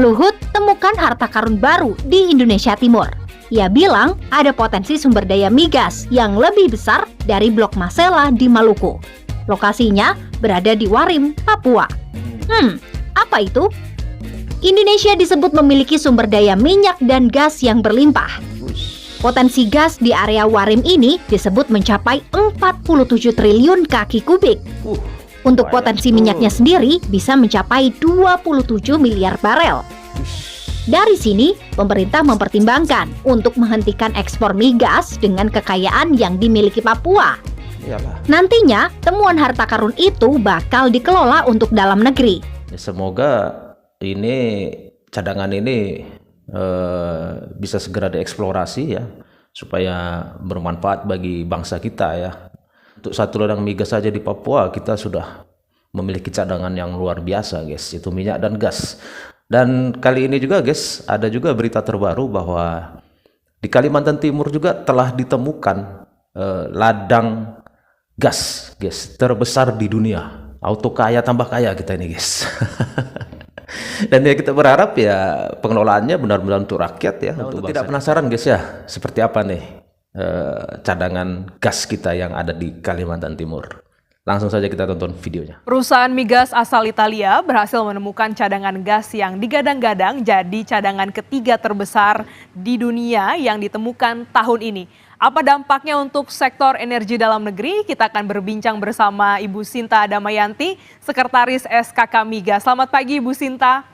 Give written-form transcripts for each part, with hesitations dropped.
Luhut temukan harta karun baru di Indonesia Timur. Ia bilang ada potensi sumber daya migas yang lebih besar dari Blok Masela di Maluku. Lokasinya berada di Warim, Papua. Apa itu? Indonesia disebut memiliki sumber daya minyak dan gas yang berlimpah. Potensi gas di area Warim ini disebut mencapai 47 triliun kaki kubik. Untuk potensi minyaknya sendiri bisa mencapai 27 miliar barel. Dari sini, pemerintah mempertimbangkan untuk menghentikan ekspor migas dengan kekayaan yang dimiliki Papua. Nantinya, temuan harta karun itu bakal dikelola untuk dalam negeri. Semoga ini cadangan ini bisa segera dieksplorasi ya, supaya bermanfaat bagi bangsa kita ya. Untuk satu ladang migas saja di Papua kita sudah memiliki cadangan yang luar biasa guys, itu minyak dan gas. Dan kali ini juga guys, ada juga berita terbaru bahwa di Kalimantan Timur juga telah ditemukan ladang gas guys terbesar di dunia. Auto kaya tambah kaya kita ini guys. Dan ya kita berharap ya pengelolaannya benar-benar untuk rakyat ya. Untuk tidak penasaran guys ya, seperti apa nih cadangan gas kita yang ada di Kalimantan Timur. Langsung saja kita tonton videonya. Perusahaan migas asal Italia berhasil menemukan cadangan gas yang digadang-gadang jadi cadangan ketiga terbesar di dunia yang ditemukan tahun ini. Apa dampaknya untuk sektor energi dalam negeri? Kita akan berbincang bersama Ibu Sinta Damayanti, Sekretaris SKK Migas. Selamat pagi Ibu Sinta.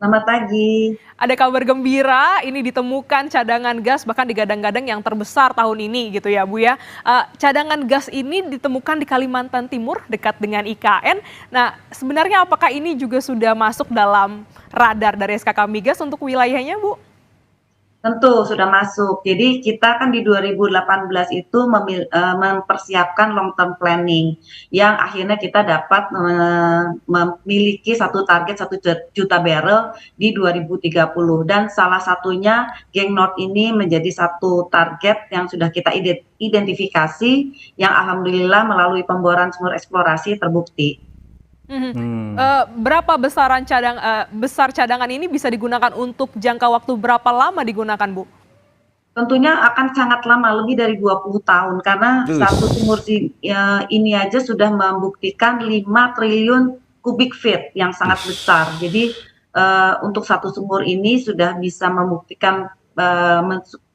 Selamat pagi. Ada kabar gembira, ini ditemukan cadangan gas bahkan digadang-gadang yang terbesar tahun ini gitu ya Bu ya. Cadangan gas ini ditemukan di Kalimantan Timur dekat dengan IKN. Nah sebenarnya apakah ini juga sudah masuk dalam radar dari SKK Migas untuk wilayahnya Bu? Tentu sudah masuk. Jadi kita kan di 2018 itu mempersiapkan long term planning yang akhirnya kita dapat memiliki satu target 1 juta barrel di 2030 dan salah satunya Geng North ini menjadi satu target yang sudah kita identifikasi yang alhamdulillah melalui pemboran sumur eksplorasi terbukti. Berapa besaran besar cadangan ini bisa digunakan untuk jangka waktu berapa lama digunakan Bu? Tentunya akan sangat lama, lebih dari 20 tahun karena satu sumur ini aja sudah membuktikan 5 triliun kubik feet yang sangat besar. Jadi untuk satu sumur ini sudah bisa membuktikan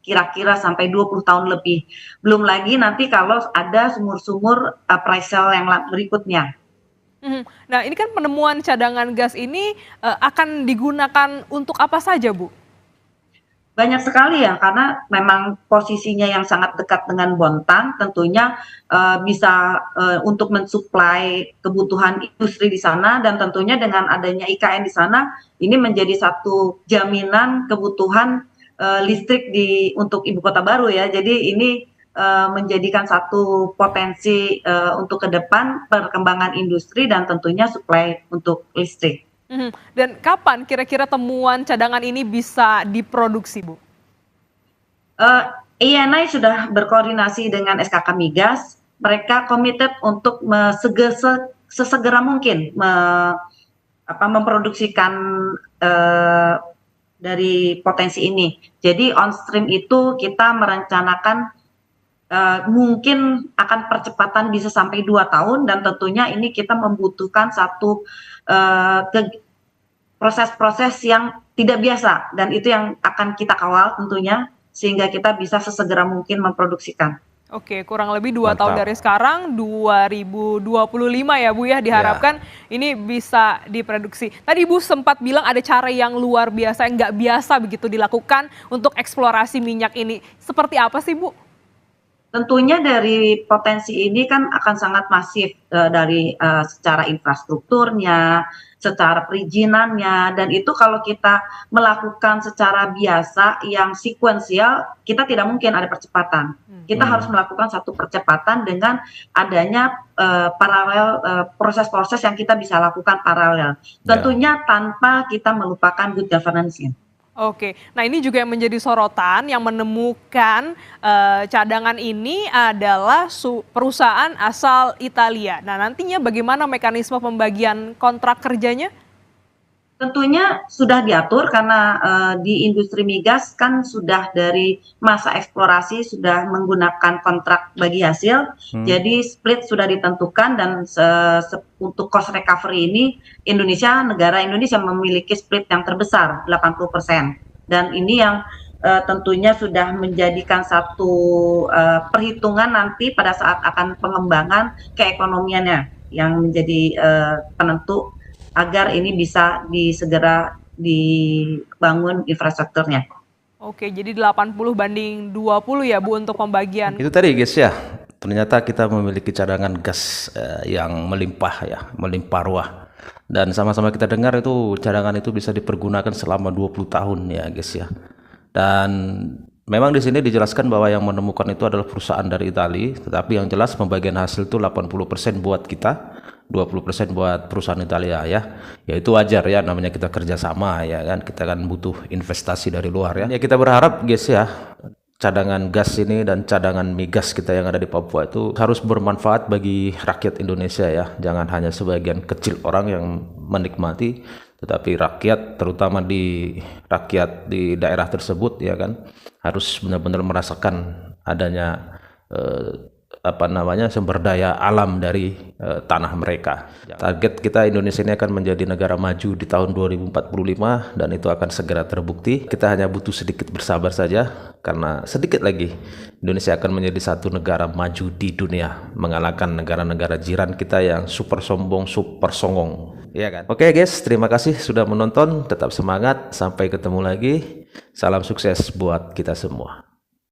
kira-kira sampai 20 tahun lebih. Belum lagi nanti kalau ada sumur-sumur pre-salt yang berikutnya. Nah ini kan penemuan cadangan gas ini akan digunakan untuk apa saja Bu? Banyak sekali ya, karena memang posisinya yang sangat dekat dengan Bontang, tentunya bisa untuk mensuplai kebutuhan industri di sana, dan tentunya dengan adanya IKN di sana, ini menjadi satu jaminan kebutuhan listrik untuk ibu kota baru ya. Jadi ini menjadikan satu potensi untuk ke depan perkembangan industri dan tentunya suplai untuk listrik. Dan kapan kira-kira temuan cadangan ini bisa diproduksi, Bu? ENI sudah berkoordinasi dengan SKK Migas. Mereka komited untuk sesegera mungkin memproduksikan dari potensi ini. Jadi on stream itu kita merencanakan mungkin akan percepatan bisa sampai 2 tahun dan tentunya ini kita membutuhkan satu proses-proses yang tidak biasa dan itu yang akan kita kawal tentunya sehingga kita bisa sesegera mungkin memproduksikan. Oke, kurang lebih 2 tahun dari sekarang, 2025 ya Bu ya, diharapkan ini bisa diproduksi. Tadi Ibu sempat bilang ada cara yang luar biasa, yang nggak biasa begitu dilakukan untuk eksplorasi minyak ini. Seperti apa sih Bu? Tentunya dari potensi ini kan akan sangat masif dari secara infrastrukturnya, secara perizinannya, dan itu kalau kita melakukan secara biasa yang sekuensial, kita tidak mungkin ada percepatan. Kita harus melakukan satu percepatan dengan adanya paralel proses-proses yang kita bisa lakukan paralel. Tentunya tanpa kita melupakan good governance-nya. Oke, nah ini juga yang menjadi sorotan yang menemukan cadangan ini adalah perusahaan asal Italia. Nah nantinya bagaimana mekanisme pembagian kontrak kerjanya? Tentunya sudah diatur karena di industri migas kan sudah dari masa eksplorasi sudah menggunakan kontrak bagi hasil, jadi split sudah ditentukan dan untuk cost recovery ini negara Indonesia memiliki split yang terbesar 80%, dan ini yang tentunya sudah menjadikan satu perhitungan nanti pada saat akan pengembangan keekonomiannya yang menjadi penentu agar ini bisa segera dibangun infrastrukturnya. Oke, jadi 80-20 ya Bu untuk pembagian. Itu tadi guys ya, ternyata kita memiliki cadangan gas yang melimpah ya, melimpah ruah. Dan sama-sama kita dengar itu cadangan itu bisa dipergunakan selama 20 tahun ya guys ya. Dan memang di sini dijelaskan bahwa yang menemukan itu adalah perusahaan dari Italia, tetapi yang jelas pembagian hasil itu 80% buat kita, 20% buat perusahaan Italia ya. Ya itu wajar ya, namanya kita kerjasama ya kan, kita kan butuh investasi dari luar ya. Ya kita berharap guys ya, cadangan gas ini dan cadangan migas kita yang ada di Papua itu harus bermanfaat bagi rakyat Indonesia ya. Jangan hanya sebagian kecil orang yang menikmati, tetapi rakyat, terutama rakyat di daerah tersebut ya kan, harus benar-benar merasakan adanya sumber daya alam dari tanah mereka. Target kita Indonesia ini akan menjadi negara maju di tahun 2045 dan itu akan segera terbukti. Kita hanya butuh sedikit bersabar saja, karena sedikit lagi Indonesia akan menjadi satu negara maju di dunia, mengalahkan negara-negara jiran kita yang super sombong, super songong. Ya kan? Oke guys, terima kasih sudah menonton. Tetap semangat, sampai ketemu lagi. Salam sukses buat kita semua.